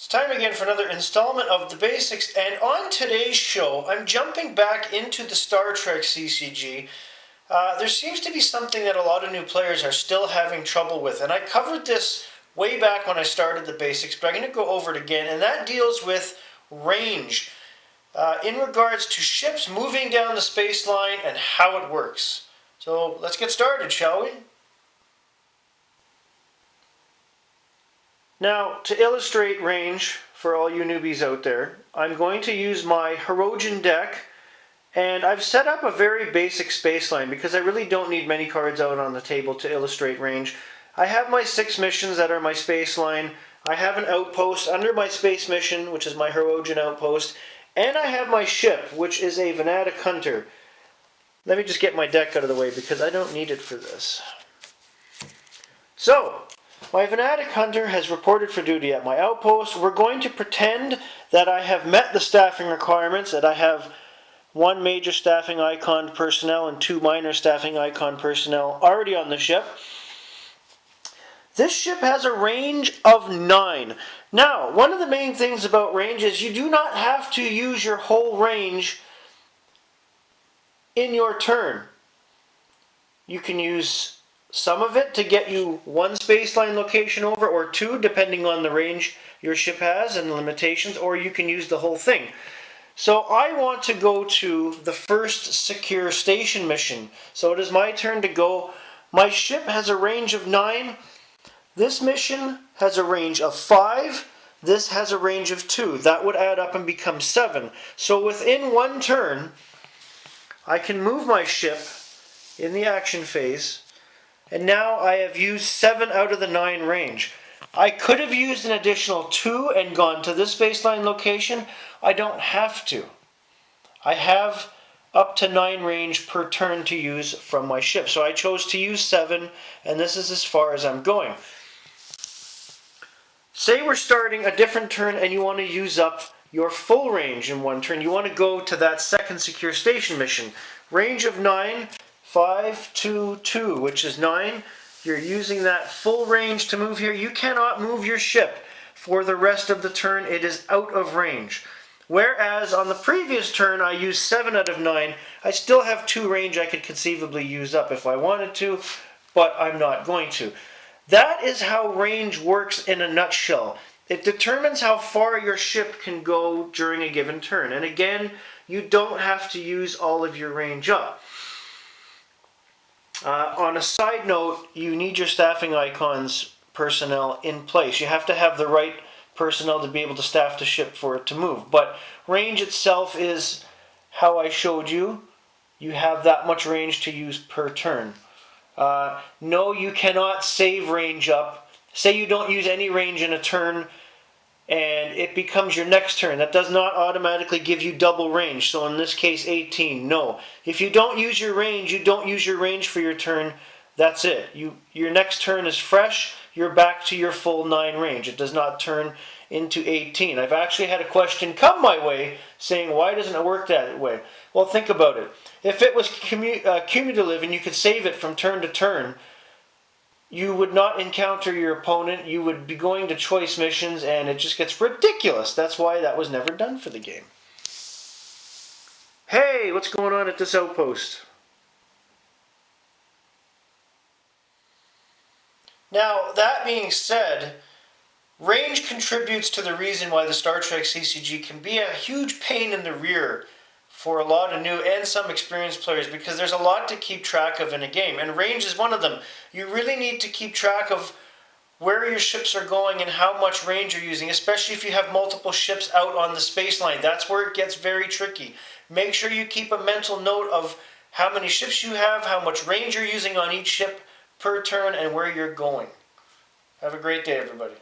It's time again for another installment of The Basics, and on today's show, I'm jumping back into the Star Trek CCG. There seems to be something that a lot of new players are still having trouble with, and I covered this way back when I started The Basics, but I'm going to go over it again, and that deals with range in regards to ships moving down the space line and how it works. So let's get started, shall we? Now, to illustrate range for all you newbies out there, I'm going to use my Hirogen deck, and I've set up a very basic space line because I really don't need many cards out on the table to illustrate range. I have my 6 missions that are my space line. I have an outpost under my space mission, which is my Hirogen outpost, and I have my ship, which is a Venatic Hunter. Let me just get my deck out of the way because I don't need it for this. So, my Venatic Hunter has reported for duty at my outpost. We're going to pretend that I have met the staffing requirements, that I have 1 major staffing icon personnel and 2 minor staffing icon personnel already on the ship. This ship has a range of 9. Now, one of the main things about range is you do not have to use your whole range in your turn. You can use some of it to get you 1 spaceline location over, or 2, depending on the range your ship has and the limitations, or you can use the whole thing. So I want to go to the first secure station mission. So it is my turn to go. My ship has a range of 9. This mission has a range of 5. This has a range of 2. That would add up and become 7. So within 1 turn, I can move my ship in the action phase, and now I have used 7 out of the 9 range. I could have used an additional 2 and gone to this baseline location. I don't have to. I have up to 9 range per turn to use from my ship. So I chose to use 7, and this is as far as I'm going. Say we're starting a different turn and you want to use up your full range in 1 turn. You want to go to that second secure station mission. Range of 9. 5, 2, 2, which is 9. You're using that full range to move here. You cannot move your ship for the rest of the turn. It is out of range. Whereas on the previous turn I used 7 out of 9. I still have 2 range I could conceivably use up if I wanted to, but I'm not going to. That is how range works in a nutshell. It determines how far your ship can go during a given turn. And again, you don't have to use all of your range up. On a side note, you need your staffing icons personnel in place. You have to have the right personnel to be able to staff the ship for it to move. But range itself is how I showed you. You have that much range to use per turn. No, you cannot save range up. Say you don't use any range in a turn and it becomes your next turn. That does not automatically give you double range. So in this case, 18. No. If you don't use your range, you don't use your range for your turn. That's it. Your next turn is fresh. You're back to your full 9 range. It does not turn into 18. I've actually had a question come my way saying, why doesn't it work that way? Well, think about it. If it was cumulative and you could save it from turn to turn, you would not encounter your opponent, you would be going to choice missions, and it just gets ridiculous. That's why that was never done for the game. Hey, what's going on at this outpost? Now, that being said, range contributes to the reason why the Star Trek CCG can be a huge pain in the rear for a lot of new and some experienced players, because there's a lot to keep track of in a game, and range is one of them. You really need to keep track of where your ships are going and how much range you're using, especially if you have multiple ships out on the space line. That's where it gets very tricky. Make sure you keep a mental note of how many ships you have, how much range you're using on each ship per turn, and where you're going. Have a great day, everybody.